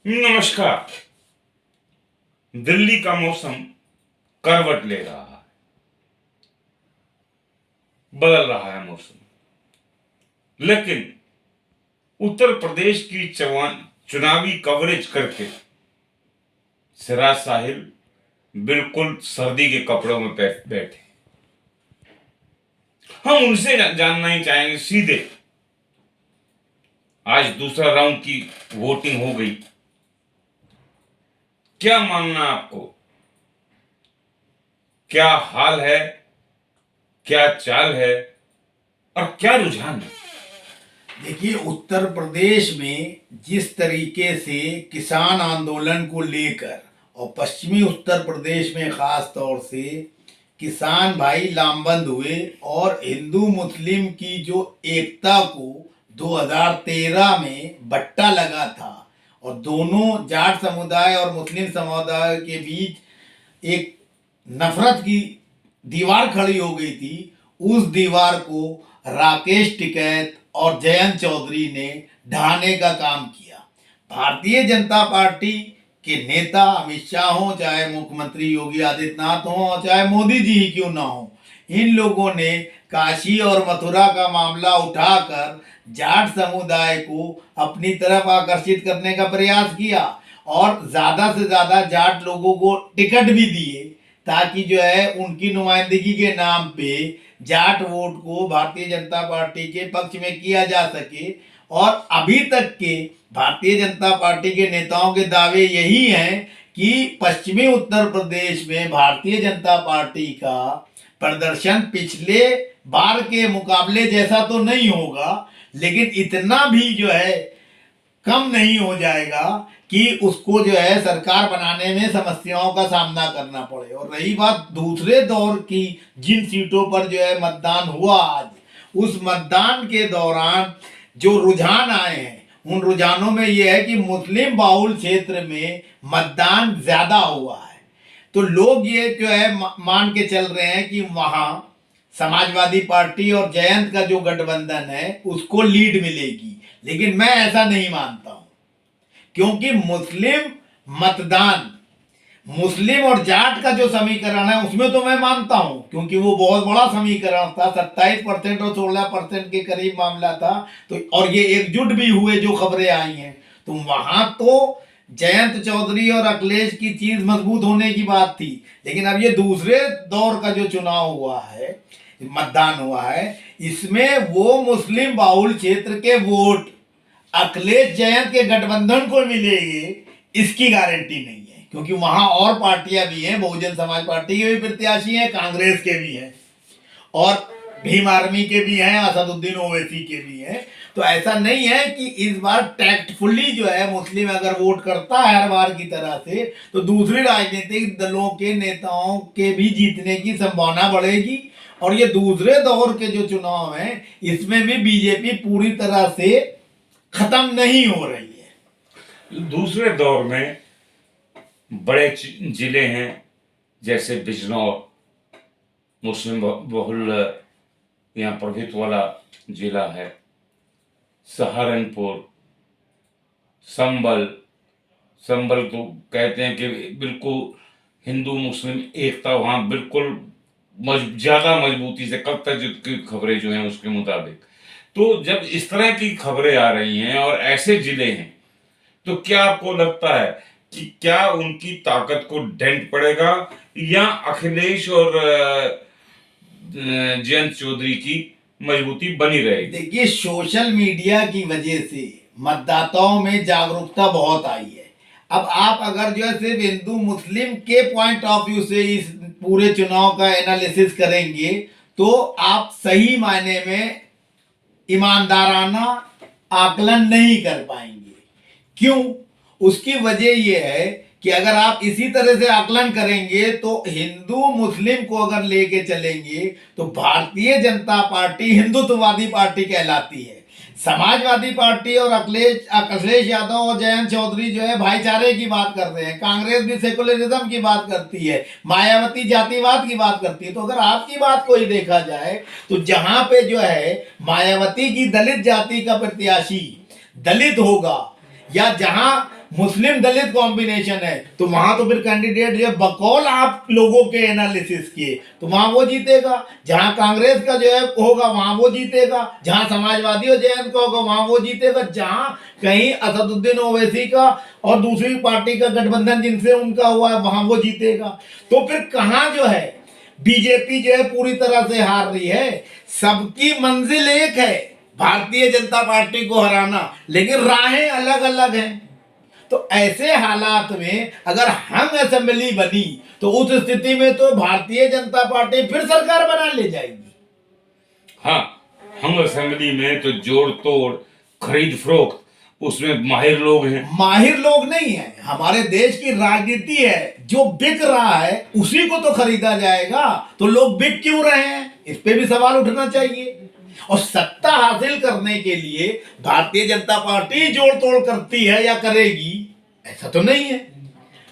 नमस्कार। दिल्ली का मौसम करवट ले रहा है, बदल रहा है मौसम। लेकिन उत्तर प्रदेश की चुनावी कवरेज करके सिराज साहिल बिल्कुल सर्दी के कपड़ों में बैठे। हम उनसे जानना ही चाहेंगे सीधे। आज दूसरा राउंड की वोटिंग हो गई, क्या मानना आपको? क्या हाल है, क्या चाल है और क्या रुझान है? देखिए, उत्तर प्रदेश में जिस तरीके से किसान आंदोलन को लेकर और पश्चिमी उत्तर प्रदेश में खास तौर से किसान भाई लामबंद हुए और हिंदू मुस्लिम की जो एकता को 2013 में बट्टा लगा था और दोनों जाट समुदाय और मुस्लिम समुदाय के बीच एक नफरत की दीवार खड़ी हो गई थी। उस दीवार को राकेश टिकैत और जयंत चौधरी ने ढहाने का काम किया। भारतीय जनता पार्टी के नेता अमित शाह हो, चाहे मुख्यमंत्री योगी आदित्यनाथ हो, चाहे मोदी जी ही क्यों ना हो, इन लोगों ने काशी और मथुरा का मामला उठाकर जाट समुदाय को अपनी तरफ आकर्षित करने का प्रयास किया और ज़्यादा से ज़्यादा जाट लोगों को टिकट भी दिए ताकि जो है उनकी नुमाइंदगी के नाम पे जाट वोट को भारतीय जनता पार्टी के पक्ष में किया जा सके। और अभी तक के भारतीय जनता पार्टी के नेताओं के दावे यही हैं कि पश्चिमी उत्तर प्रदेश में भारतीय जनता पार्टी का प्रदर्शन पिछले बार के मुकाबले जैसा तो नहीं होगा, लेकिन इतना भी जो है कम नहीं हो जाएगा कि उसको जो है सरकार बनाने में समस्याओं का सामना करना पड़े। और रही बात दूसरे दौर की, जिन सीटों पर जो है मतदान हुआ आज, उस मतदान के दौरान जो रुझान आए हैं उन रुझानों में यह है कि मुस्लिम बाहुल क्षेत्र में मतदान ज्यादा हुआ है। तो लोग ये जो है मान के चल रहे हैं कि वहां समाजवादी पार्टी और जयंत का जो गठबंधन है उसको लीड मिलेगी, लेकिन मैं ऐसा नहीं मानता हूं। क्योंकि मतदान मुस्लिम और जाट का जो समीकरण है उसमें तो मैं मानता हूं, क्योंकि वो बहुत बड़ा समीकरण था, 27% और 16% के करीब मामला था। तो और ये एकजुट भी हुए, जो खबरें आई हैं, तो वहां तो जयंत चौधरी और अखिलेश की चीज मजबूत होने की बात थी। लेकिन अब ये दूसरे दौर का जो चुनाव हुआ है, मतदान हुआ है, इसमें वो मुस्लिम बाहुल क्षेत्र के वोट अखिलेश जयंत के गठबंधन को मिलेगी इसकी गारंटी नहीं है, क्योंकि वहां और पार्टियां भी हैं, बहुजन समाज पार्टी के भी प्रत्याशी हैं, कांग्रेस के भी हैं और भीम आर्मी के भी हैं, असदुद्दीन ओवैसी के भी हैं। तो ऐसा नहीं है कि इस बार टैक्टफुली जो है मुस्लिम अगर वोट करता है हर बार की तरह से, तो दूसरे राजनीतिक दलों के नेताओं के भी जीतने की संभावना बढ़ेगी। और ये दूसरे दौर के जो चुनाव हैं इसमें भी बीजेपी पूरी तरह से खत्म नहीं हो रही है। दूसरे दौर में बड़े जिले हैं, जैसे बिजनौर, मुस्लिम बहुल यहाँ प्रभुत्व वाला जिला है, सहारनपुर, संबल तो कहते हैं कि बिल्कुल हिंदू मुस्लिम एकता वहाँ बिल्कुल ज़्यादा मजबूती से, कब तक की खबरें जो हैं उसके मुताबिक। तो जब इस तरह की खबरें आ रही हैं और ऐसे जिले हैं, तो क्या आपको लगता है कि क्या उनकी ताकत को डेंट पड़ेगा या अखिलेश और जयंत चौधरी की मजबूती बनी रहेगी? देखिए, सोशल मीडिया की वजह से मतदाताओं में जागरूकता बहुत आई है। अब आप अगर जो है सिर्फ हिंदू मुस्लिम के पॉइंट ऑफ व्यू से इस पूरे चुनाव का एनालिसिस करेंगे तो आप सही मायने में ईमानदाराना आकलन नहीं कर पाएंगे। क्यों? उसकी वजह यह है कि अगर आप इसी तरह से आकलन करेंगे तो हिंदू मुस्लिम को अगर लेके चलेंगे तो भारतीय जनता पार्टी हिंदुत्ववादी पार्टी कहलाती है। समाजवादी पार्टी और अखिलेश यादव और जयंत चौधरी जो है भाईचारे की बात कर रहे हैं, कांग्रेस भी सेकुलरिज्म की बात करती है, मायावती जातिवाद की बात करती है। तो अगर आपकी बात को ही देखा जाए तो जहां पे जो है मायावती की दलित जाति का प्रत्याशी दलित होगा, या जहां मुस्लिम दलित कॉम्बिनेशन है, तो वहां तो फिर कैंडिडेट जो है बकौल आप लोगों के एनालिसिस किए तो वहां वो जीतेगा। जहां कांग्रेस का जो है होगा वहां वो जीतेगा, जहां समाजवादी और जयंत का होगा वहां वो जीतेगा, जहां कहीं असदुद्दीन ओवैसी का और दूसरी पार्टी का गठबंधन जिनसे उनका हुआ है वहां वो जीतेगा। तो फिर कहां जो है बीजेपी जो है पूरी तरह से हार रही है। सबकी मंजिल एक है, भारतीय जनता पार्टी को हराना, लेकिन राहें अलग अलग हैं। तो ऐसे हालात में अगर हंग असेंबली बनी तो उस स्थिति में तो भारतीय जनता पार्टी फिर सरकार बना ले जाएगी। हाँ, हम असेंबली में तो जोड़ तोड़ खरीद फरोख्त उसमें माहिर लोग हैं। माहिर लोग नहीं है, हमारे देश की राजनीति है, जो बिक रहा है उसी को तो खरीदा जाएगा, तो लोग बिक क्यों रहे हैं इस पे भी सवाल उठना चाहिए। और सत्ता हासिल करने के लिए भारतीय जनता पार्टी जोड़ तोड़ करती है या करेगी ऐसा तो नहीं है।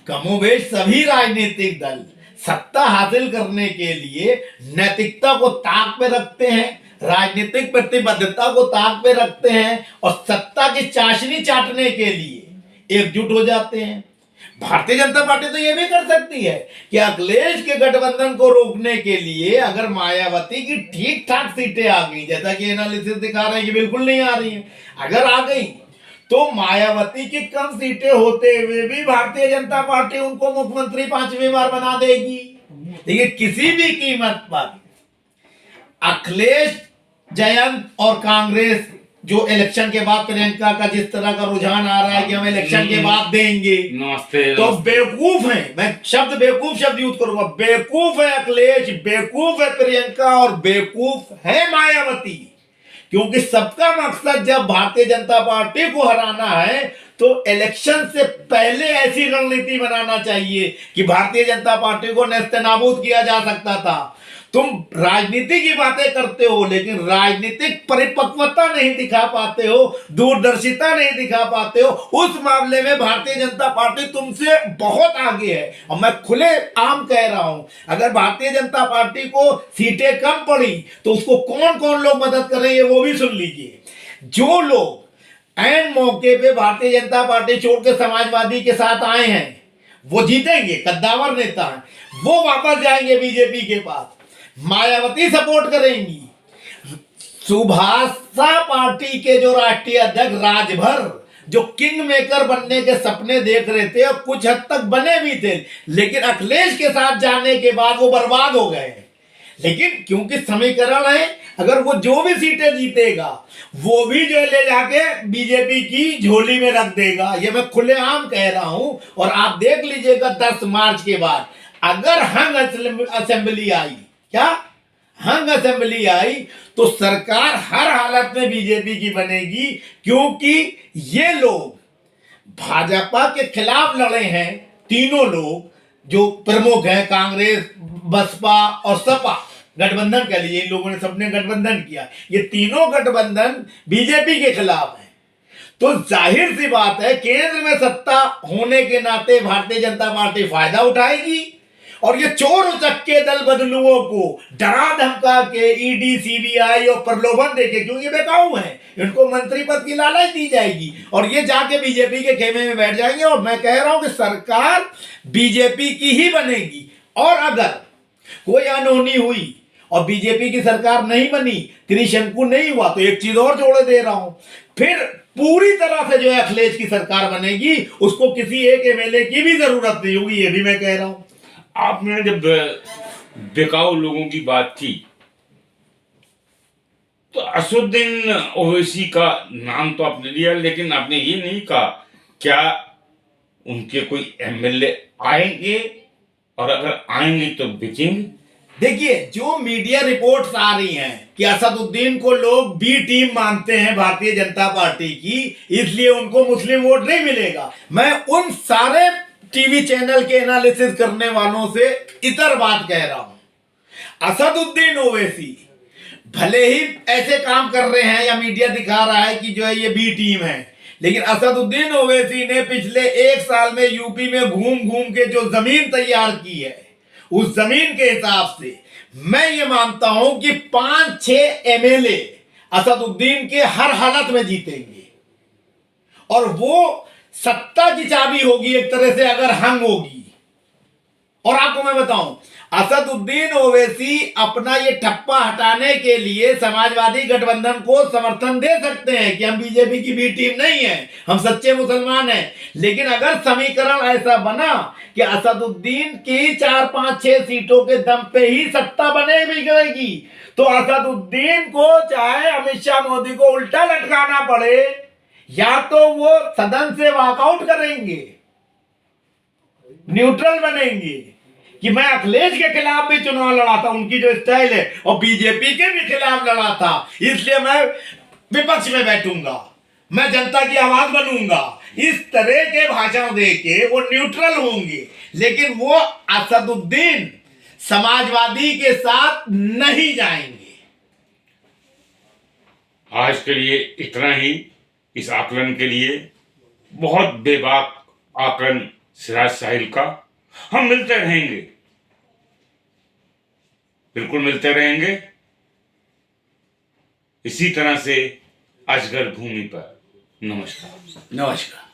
कमोबेश सभी राजनीतिक दल सत्ता हासिल करने के लिए नैतिकता को ताक पे रखते हैं, राजनीतिक प्रतिबद्धता को ताक पे रखते हैं और सत्ता की चाशनी चाटने के लिए एकजुट हो जाते हैं। भारतीय जनता पार्टी तो यह भी कर सकती है कि अखिलेश के गठबंधन को रोकने के लिए अगर मायावती की ठीक ठाक सीटें आ गई, जैसा कि एनालिसिस दिखा रहे हैं कि बिल्कुल नहीं आ रही हैं, अगर आ गई तो मायावती की कम सीटें होते हुए भी भारतीय जनता पार्टी उनको मुख्यमंत्री 5वीं बार बना देगी। लेकिन किसी भी कीमत पर अखिलेश, जयंत और कांग्रेस जो इलेक्शन के बाद प्रियंका का जिस तरह का रुझान आ रहा है कि हम इलेक्शन के बाद देंगे, तो बेवकूफ है, मैं शब्द बेवकूफ शब्द यूज करूंगा, बेवकूफ है अखिलेश, बेवकूफ है प्रियंका और बेवकूफ है मायावती। क्योंकि सबका मकसद जब भारतीय जनता पार्टी को हराना है तो इलेक्शन से पहले ऐसी रणनीति बनाना चाहिए कि भारतीय जनता पार्टी को नेस्तनाबूद किया जा सकता था। तुम राजनीति की बातें करते हो लेकिन राजनीतिक परिपक्वता नहीं दिखा पाते हो, दूरदर्शिता नहीं दिखा पाते हो। उस मामले में भारतीय जनता पार्टी तुमसे बहुत आगे है। और मैं खुले आम कह रहा हूं, अगर भारतीय जनता पार्टी को सीटें कम पड़ी तो उसको कौन कौन लोग मदद करेंगे वो भी सुन लीजिए। जो लोग ऐन मौके पे भारतीय जनता पार्टी छोड़ के समाजवादी के साथ आए हैं वो जीतेंगे, कद्दावर नेता हैं, वो वापस जाएंगे बीजेपी के पास, मायावती सपोर्ट करेंगी। सुभाषा पार्टी के जो राष्ट्रीय अध्यक्ष राजभर जो किंग मेकर बनने के सपने देख रहे थे और कुछ हद तक बने भी थे, लेकिन अखिलेश के साथ जाने के बाद वो बर्बाद हो गए। लेकिन क्योंकि समीकरण है, अगर वो जो भी सीटें जीतेगा वो भी जो ले जाके बीजेपी की झोली में रख देगा, ये मैं खुलेआम कह रहा हूं। और आप देख लीजिएगा 10 मार्च के बाद अगर हंग असेंबली आई, क्या हंग असेंबली आई, तो सरकार हर हालत में बीजेपी की बनेगी। क्योंकि ये लोग भाजपा के खिलाफ लड़े हैं, तीनों लोग जो प्रमुख हैं, कांग्रेस, बसपा और सपा गठबंधन के लिए इन लोगों ने सबने गठबंधन किया, ये तीनों गठबंधन बीजेपी के खिलाफ है। तो जाहिर सी बात है केंद्र में सत्ता होने के नाते भारतीय जनता पार्टी फायदा उठाएगी और ये चोर उचक्के दल बदलुओं को डरा धमका के ईडी, सीबीआई और प्रलोभन देके, क्योंकि बेकाऊ हैं, इनको मंत्री पद की लालच दी जाएगी और ये जाके बीजेपी के खेमे में बैठ जाएंगे। और मैं कह रहा हूं कि सरकार बीजेपी की ही बनेगी। और अगर कोई अनहोनी हुई और बीजेपी की सरकार नहीं बनी, त्रिशंकु नहीं हुआ, तो एक चीज और जोड़े दे रहा हूं, फिर पूरी तरह से जो है अखिलेश की सरकार बनेगी, उसको किसी एक एमएलए की भी जरूरत नहीं होगी, ये भी मैं कह रहा हूं। आपने जब बेकाऊ लोगों की बात की तो असदुद्दीन ओवैसी का नाम तो आपने लिया, लेकिन आपने ये नहीं कहा क्या उनके कोई एमएलए आएंगे और अगर आएंगे तो बिकेंगे। देखिए, जो मीडिया रिपोर्ट्स आ रही हैं कि असदुद्दीन को लोग बी टीम मानते हैं भारतीय जनता पार्टी की, इसलिए उनको मुस्लिम वोट नहीं मिलेगा, मैं उन सारे टीवी चैनल के एनालिसिस करने वालों से इतर बात कह रहा हूं। असदुद्दीन ओवैसी भले ही ऐसे काम कर रहे हैं या मीडिया दिखा रहा है कि जो है ये बी टीम है, लेकिन असदुद्दीन ओवैसी ने पिछले 1 साल में यूपी में घूम घूम के जो जमीन तैयार की है, उस जमीन के हिसाब से मैं ये मानता हूं कि 5-6 एमएलए असदुद्दीन के हर हालत में जीतेंगे। और वो सत्ता की चाबी होगी एक तरह से अगर हंग होगी। और आपको मैं बताऊं, असदुद्दीन ओवैसी अपना ये ठप्पा हटाने के लिए समाजवादी गठबंधन को समर्थन दे सकते हैं कि हम बीजेपी की भी टीम नहीं है, हम सच्चे मुसलमान हैं। लेकिन अगर समीकरण ऐसा बना कि असदुद्दीन की 4, 5, 6 सीटों के दम पे ही सत्ता बने बिगड़ेगी, तो असदुद्दीन को चाहे अमित शाह मोदी को उल्टा लटकाना पड़े, या तो वो सदन से वॉकआउट करेंगे, न्यूट्रल बनेंगे कि मैं अखिलेश के खिलाफ भी चुनाव लड़ा था, उनकी जो स्टाइल है, और बीजेपी के भी खिलाफ लड़ा था, इसलिए मैं विपक्ष में बैठूंगा, मैं जनता की आवाज बनूंगा, इस तरह के भाषण देके वो न्यूट्रल होंगे। लेकिन वो असदुद्दीन समाजवादी के साथ नहीं जाएंगे। आज के लिए इतना ही। इस आकलन के लिए बहुत बेबाक आकलन सिराज साहिल का। हम मिलते रहेंगे, बिल्कुल मिलते रहेंगे इसी तरह से अजगर भूमि पर। नमस्कार। नमस्कार।